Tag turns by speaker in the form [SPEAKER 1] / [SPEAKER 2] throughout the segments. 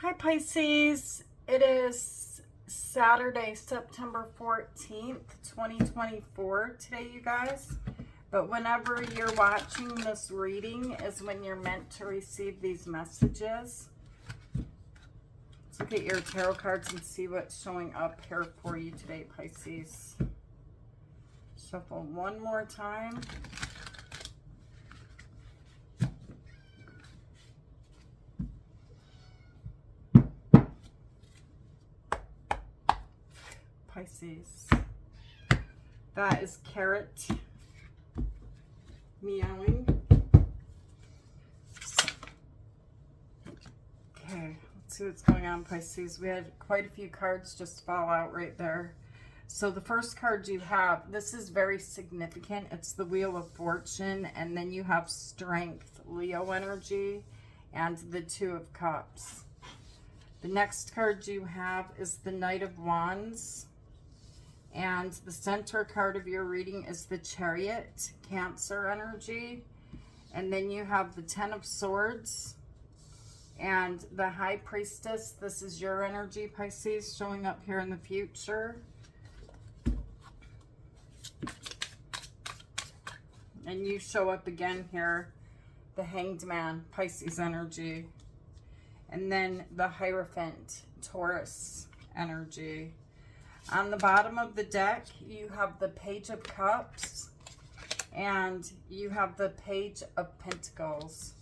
[SPEAKER 1] Hi Pisces, it is Saturday, September 14th, 2024 today, you guys. But whenever you're watching this reading is when you're meant to receive these messages. Let's look at your tarot cards and see what's showing up here for you today, Pisces. Shuffle one more time. Pisces. That is Carrot meowing. Okay, let's see what's going on, Pisces. We had quite a few cards just fall out right there. So the first card you have, this is very significant. It's the Wheel of Fortune, and then you have Strength, Leo energy, and the Two of Cups. The next card you have is the Knight of Wands. And the center card of your reading is the Chariot, Cancer energy. And then you have the Ten of Swords and the High Priestess. This is your energy, Pisces, showing up here in the future. And you show up again here, the Hanged Man, Pisces energy. And then the Hierophant, Taurus energy. On the bottom of the deck, you have the Page of Cups and you have the Page of Pentacles.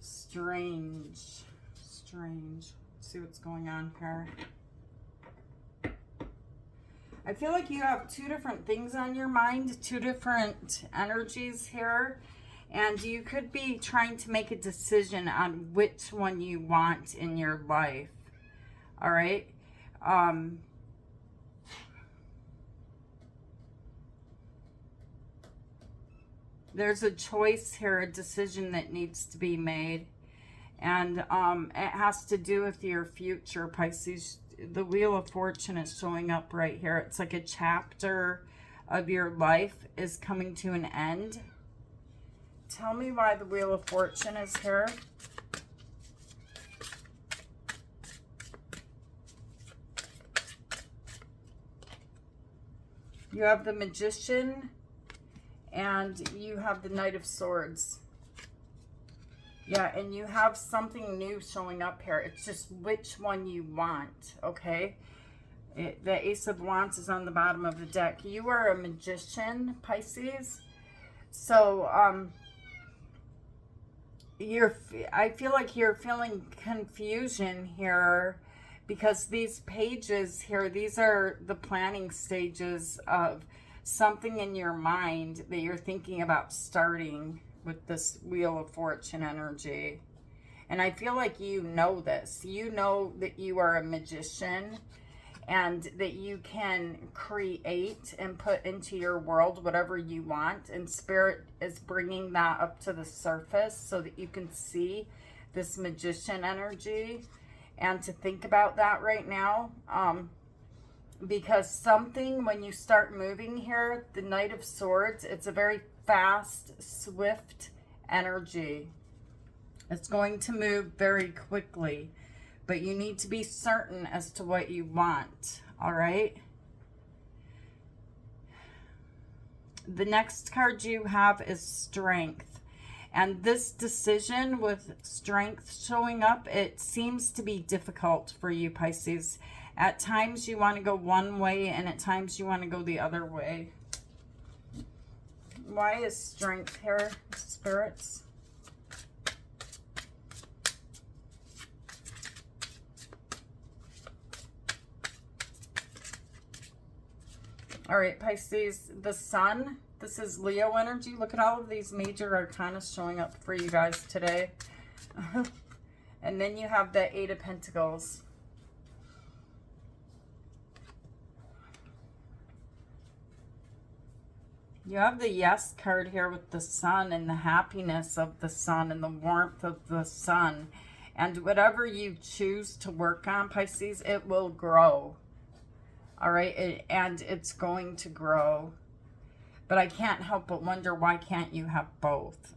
[SPEAKER 1] Strange. Let's see what's going on here. I feel like you have two different things on your mind, two different energies here, and you could be trying to make a decision on which one you want in your life. All right? There's a choice here, a decision that needs to be made. And it has to do with your future, Pisces. The Wheel of Fortune is showing up right here. It's like a chapter of your life is coming to an end. Tell me why the Wheel of Fortune is here. You have the Magician. And you have the Knight of Swords. Yeah, and you have something new showing up here. It's just which one you want, okay? The Ace of Wands is on the bottom of the deck. You are a magician, Pisces. So, I feel like you're feeling confusion here because these pages here, these are the planning stages of something in your mind that you're thinking about starting with this Wheel of Fortune energy. And I feel like you know this. You know that you are a magician and that you can create and put into your world whatever you want. And Spirit is bringing that up to the surface so that you can see this magician energy and to think about that right now. Because something, when you start moving here, the Knight of Swords, it's a very fast, swift energy. It's going to move very quickly, but you need to be certain as to what you want, all right? The next card you have is Strength. And this decision with Strength showing up, it seems to be difficult for you, Pisces. At times you want to go one way and at times you want to go the other way. Why is Strength here, spirits? All right, Pisces, the Sun. This is Leo energy. Look at all of these major arcana showing up for you guys today. And then you have the Eight of Pentacles. You have the Yes card here with the sun and the happiness of the sun and the warmth of the sun. And whatever you choose to work on, Pisces, it will grow. All right? And it's going to grow. But I can't help but wonder, why can't you have both?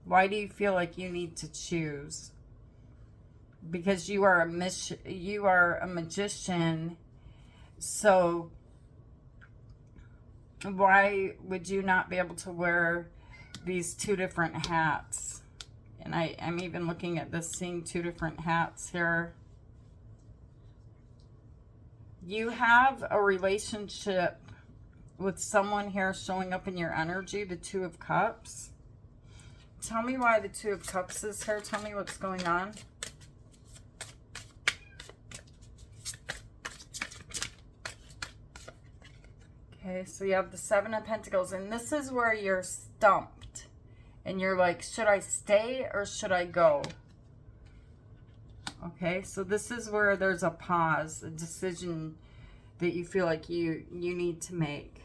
[SPEAKER 1] Why do you feel like you need to choose? because you are a magician. So why would you not be able to wear these two different hats? And I'm even looking at this, seeing two different hats here. You have a relationship with someone here showing up in your energy, the Two of Cups. Tell me why the Two of Cups is here. Tell me what's going on. Okay, so you have the Seven of Pentacles, and this is where you're stumped. And you're like, should I stay or should I go? Okay, so this is where there's a pause, a decision that you feel like you need to make.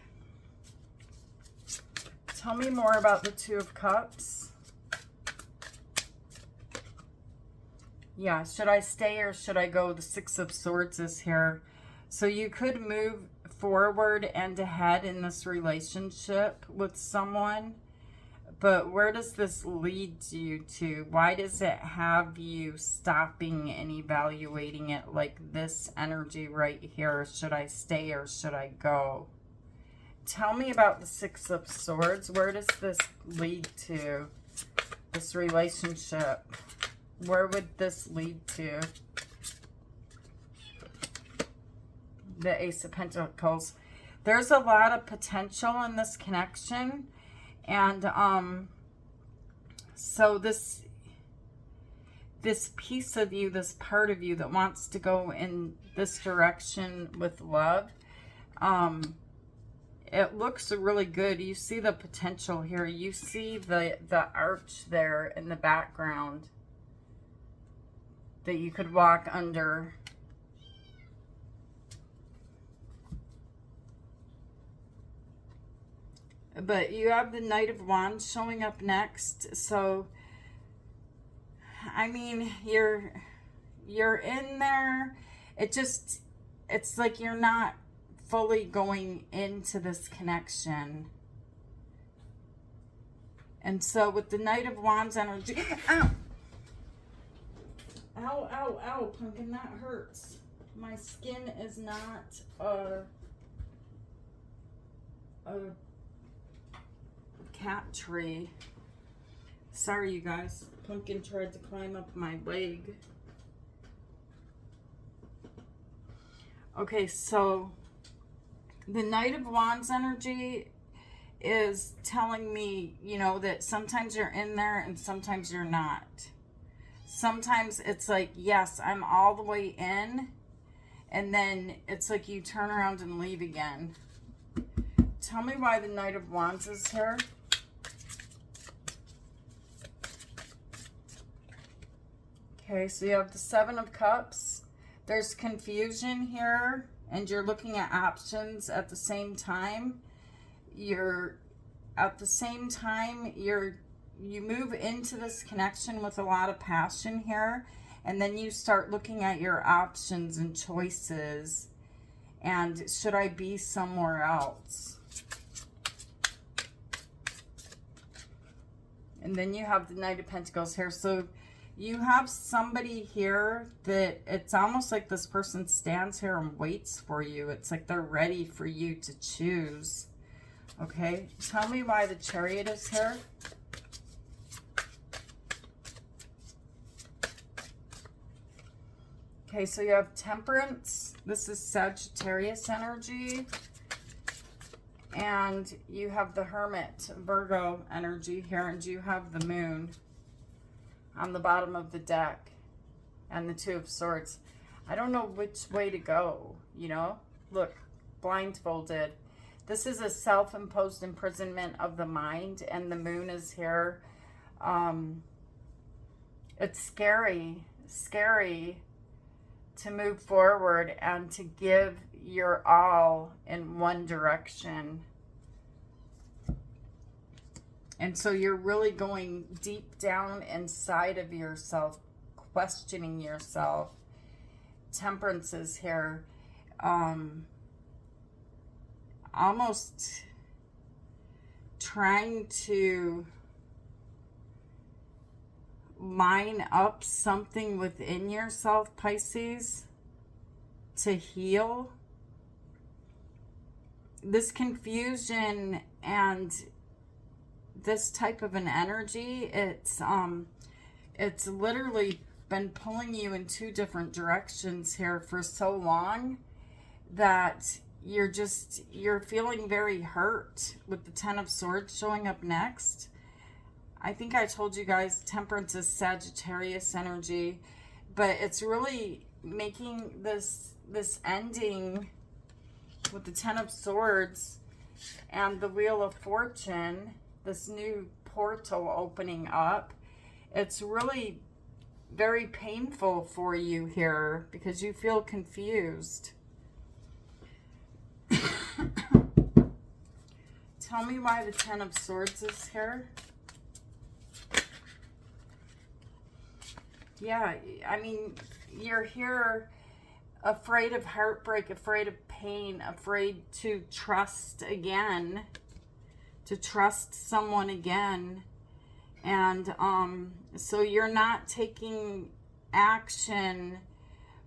[SPEAKER 1] Tell me more about the Two of Cups. Yeah, should I stay or should I go? The Six of Swords is here. So you could move forward and ahead in this relationship with someone. But where does this lead you to? Why does it have you stopping and evaluating it like this energy right here? Should I stay or should I go? Tell me about the Six of Swords. Where does this lead to? This relationship. Where would this lead to? The Ace of Pentacles. There's a lot of potential in this connection. And so this piece of you, this part of you that wants to go in this direction with love, it looks really good. You see the potential here. You see the arch there in the background that you could walk under. But you have the Knight of Wands showing up next. So, I mean, you're in there. It's like you're not fully going into this connection. And so with the Knight of Wands energy, ow! Ow, ow, ow, pumpkin, that hurts. My skin is not a cat tree. Sorry, you guys. Pumpkin tried to climb up my leg. Okay, so the Knight of Wands energy is telling me, you know, that sometimes you're in there and sometimes you're not. Sometimes it's like, yes, I'm all the way in, and then it's like you turn around and leave again. Tell me why the Knight of Wands is here. Okay, so you have the Seven of Cups. There's confusion here, and you're looking at options at the same time. You move into this connection with a lot of passion here, and then you start looking at your options and choices. And should I be somewhere else? And then you have the Knight of Pentacles here. So you have somebody here that it's almost like this person stands here and waits for you. It's like they're ready for you to choose. Okay, tell me why the Chariot is here. Okay, so you have Temperance. This is Sagittarius energy. And you have the Hermit, Virgo energy here. And you have the Moon on the bottom of the deck. And the Two of Swords. I don't know which way to go, you know? Look, blindfolded. This is a self-imposed imprisonment of the mind. And the Moon is here. It's scary to move forward and to give your all in one direction. And so you're really going deep down inside of yourself, questioning yourself. Temperance is here. Almost trying to line up something within yourself, Pisces, to heal. This confusion and this type of an energy, it's literally been pulling you in two different directions here for so long that you're feeling very hurt with the Ten of Swords showing up next. I think I told you guys Temperance is Sagittarius energy, but it's really making this ending with the Ten of Swords and the Wheel of Fortune, this new portal opening up. It's really very painful for you here because you feel confused. Tell me why the Ten of Swords is here. Yeah, I mean, you're here afraid of heartbreak, afraid of pain, afraid to trust again, to trust someone again. And so you're not taking action.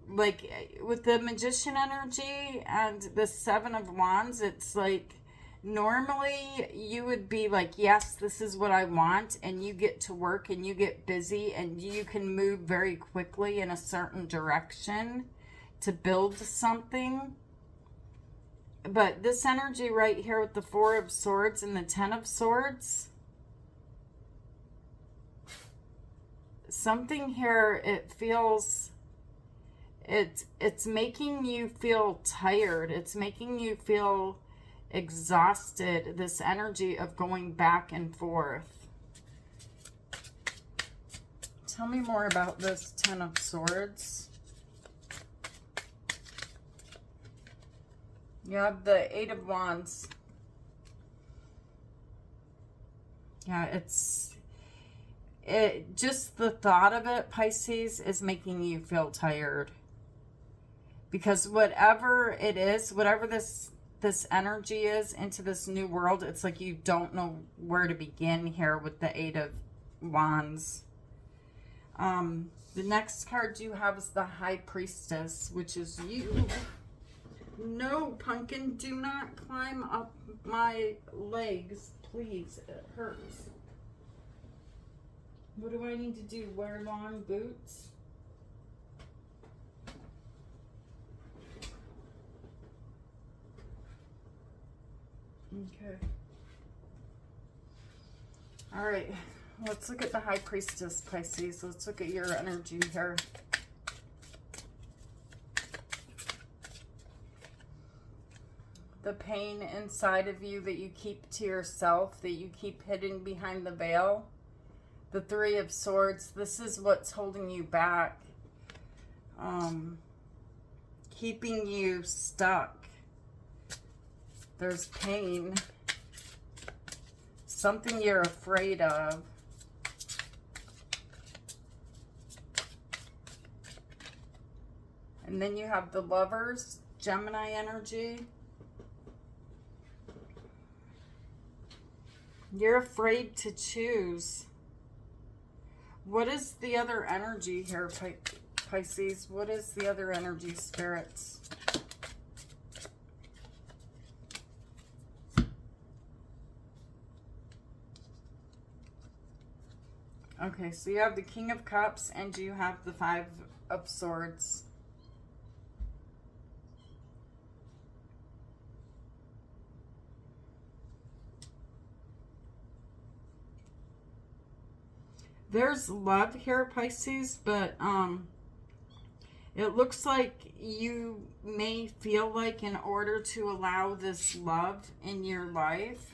[SPEAKER 1] Like with the Magician energy and the Seven of Wands, it's like normally you would be like, yes, this is what I want, and you get to work and you get busy and you can move very quickly in a certain direction to build something. But this energy right here with the Four of Swords and the Ten of Swords, something here, it feels, it's making you feel tired. It's making you feel exhausted, this energy of going back and forth. Tell me more about this Ten of Swords. You have the Eight of Wands. Yeah, just the thought of it, Pisces, is making you feel tired. Because whatever it is, whatever this energy is into this new world, it's like you don't know where to begin here with the Eight of Wands. The next card you have is the High Priestess, which is you. No, pumpkin, do not climb up my legs, please. It hurts. What do I need to do? Wear long boots? Okay. All right. Let's look at the High Priestess, Pisces. Let's look at your energy here. The pain inside of you that you keep to yourself, that you keep hidden behind the veil. The Three of Swords, this is what's holding you back. Keeping you stuck. There's pain. Something you're afraid of. And then you have the Lovers, Gemini energy. You're afraid to choose. What is the other energy here, Pisces? What is the other energy, spirits? Okay, so you have the King of Cups and you have the Five of Swords. There's love here, Pisces, but it looks like you may feel like in order to allow this love in your life,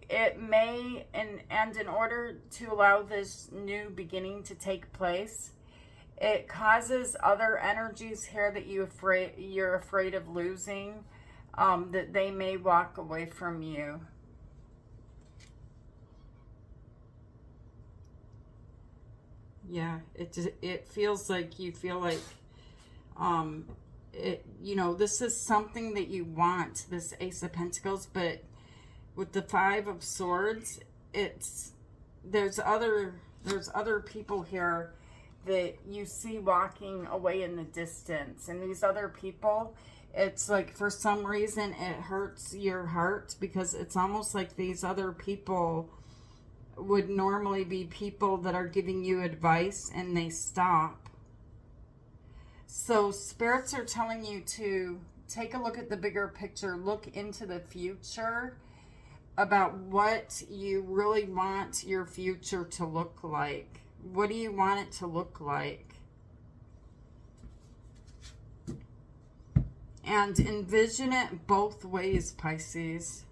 [SPEAKER 1] it may, and in order to allow this new beginning to take place, it causes other energies here that you're afraid of losing, that they may walk away from you. Yeah, it feels like you feel like, this is something that you want, this Ace of Pentacles, but with the Five of Swords, there's other There's other people here that you see walking away in the distance. And these other people, it's like for some reason it hurts your heart, because it's almost like these other people would normally be people that are giving you advice and they stop. So spirits are telling you to take a look at the bigger picture, look into the future about what you really want your future to look like. What do you want it to look like? And envision it both ways, Pisces.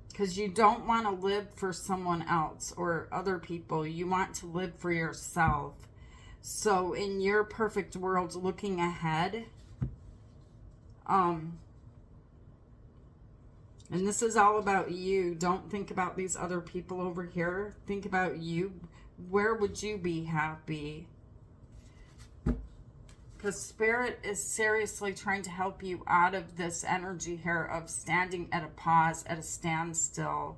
[SPEAKER 1] Because you don't want to live for someone else or other people. You want to live for yourself. So in your perfect world, looking ahead, and this is all about you. Don't think about these other people over here. Think about you. Where would you be happy? Because Spirit is seriously trying to help you out of this energy here of standing at a pause, at a standstill.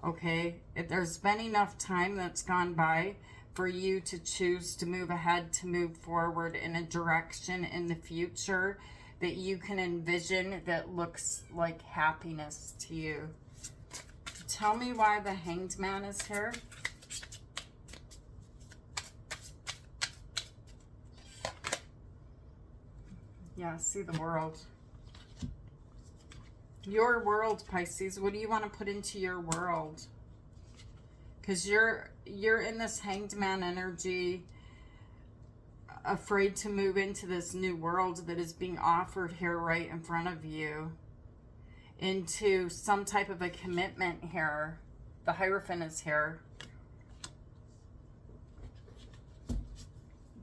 [SPEAKER 1] Okay? If there's been enough time that's gone by for you to choose to move ahead, to move forward in a direction in the future that you can envision that looks like happiness to you. Tell me why the Hanged Man is here. Yeah, see the world. Your world, Pisces. What do you want to put into your world? Because you're in this Hanged Man energy, afraid to move into this new world that is being offered here right in front of you, into some type of a commitment here. The Hierophant is here.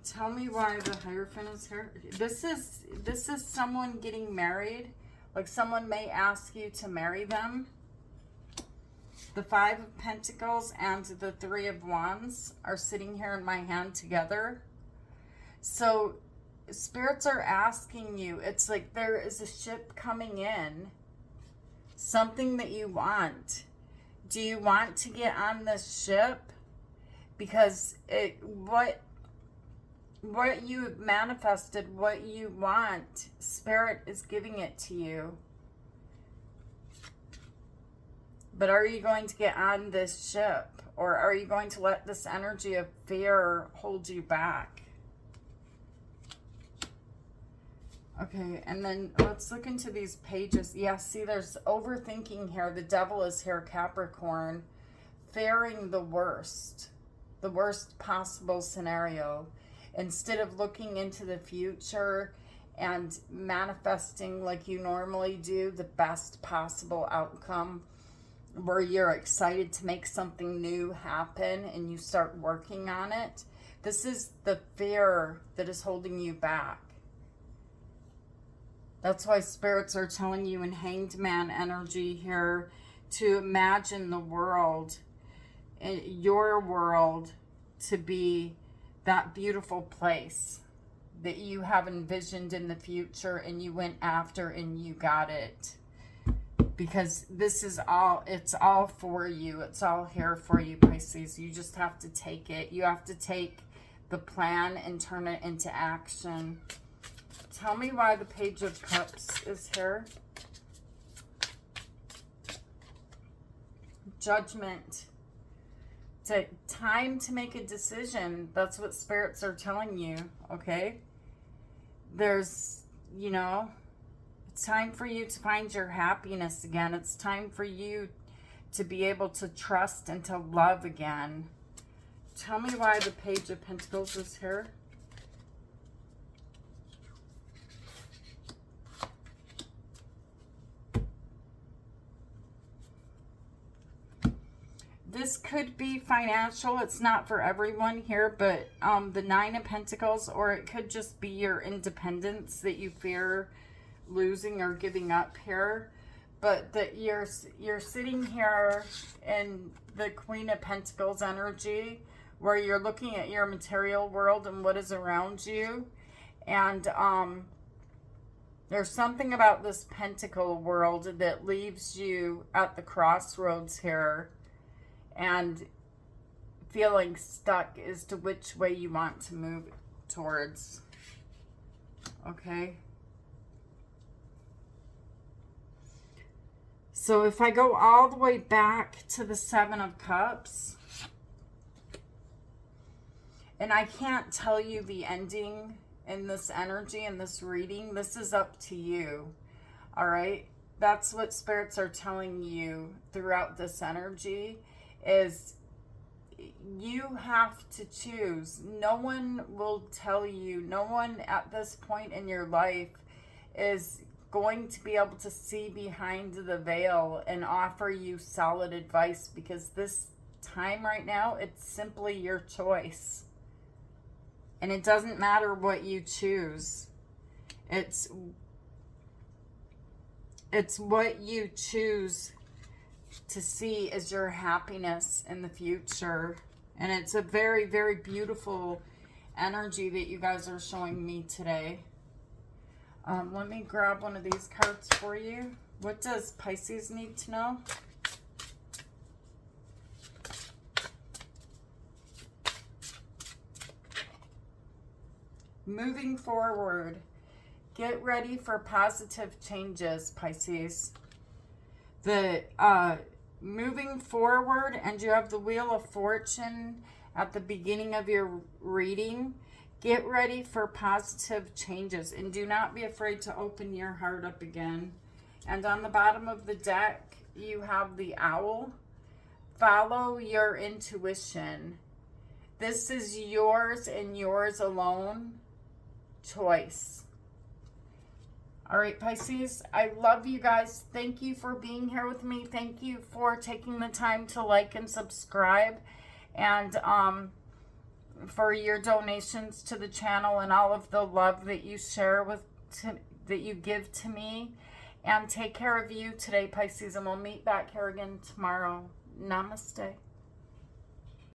[SPEAKER 1] Tell me why the Hierophant is here. This is someone getting married. Like someone may ask you to marry them. The Five of Pentacles and the Three of Wands are sitting here in my hand together. So spirits are asking you, it's like there is a ship coming in. Something that you want. Do you want to get on this ship? Because what you have manifested, what you want, Spirit is giving it to you. But are you going to get on this ship? Or are you going to let this energy of fear hold you back? Okay, and then let's look into these pages. Yeah, see, there's overthinking here. The Devil is here, Capricorn, fearing the worst possible scenario. Instead of looking into the future and manifesting like you normally do, the best possible outcome, where you're excited to make something new happen and you start working on it. This is the fear that is holding you back. That's why spirits are telling you in Hanged Man energy here to imagine the world, your world, to be that beautiful place that you have envisioned in the future and you went after and you got it. Because this is all, it's all for you. It's all here for you, Pisces. You just have to take it. You have to take the plan and turn it into action. Tell me why the Page of Cups is here. Judgment. Time to make a decision. That's what spirits are telling you, okay? There's, you know, it's time for you to find your happiness again. It's time for you to be able to trust and to love again. Tell me why the Page of Pentacles is here. This could be financial. It's not for everyone here, but the Nine of Pentacles, or it could just be your independence that you fear losing or giving up here. But that you're sitting here in the Queen of Pentacles energy, where you're looking at your material world and what is around you. And there's something about this Pentacle world that leaves you at the crossroads here. And feeling stuck as to which way you want to move towards. Okay. So if I go all the way back to the Seven of Cups, and I can't tell you the ending in this energy, in this reading, this is up to you. All right. That's what spirits are telling you throughout this energy, is you have to choose. No one will tell you, no one at this point in your life is going to be able to see behind the veil and offer you solid advice, because this time right now, it's simply your choice. And it doesn't matter what you choose. It's what you choose to see as your happiness in the future. And it's a very, very beautiful energy that you guys are showing me today. Let me grab one of these cards for you. What does Pisces need to know? Moving forward. Get ready for positive changes, Pisces. Moving forward, and you have the Wheel of Fortune at the beginning of your reading. Get ready for positive changes, and do not be afraid to open your heart up again. And on the bottom of the deck, you have the Owl. Follow your intuition. This is yours and yours alone choice. All right, Pisces, I love you guys. Thank you for being here with me. Thank you for taking the time to like and subscribe, and for your donations to the channel and all of the love that you share that you give to me. And take care of you today, Pisces, and we'll meet back here again tomorrow. Namaste.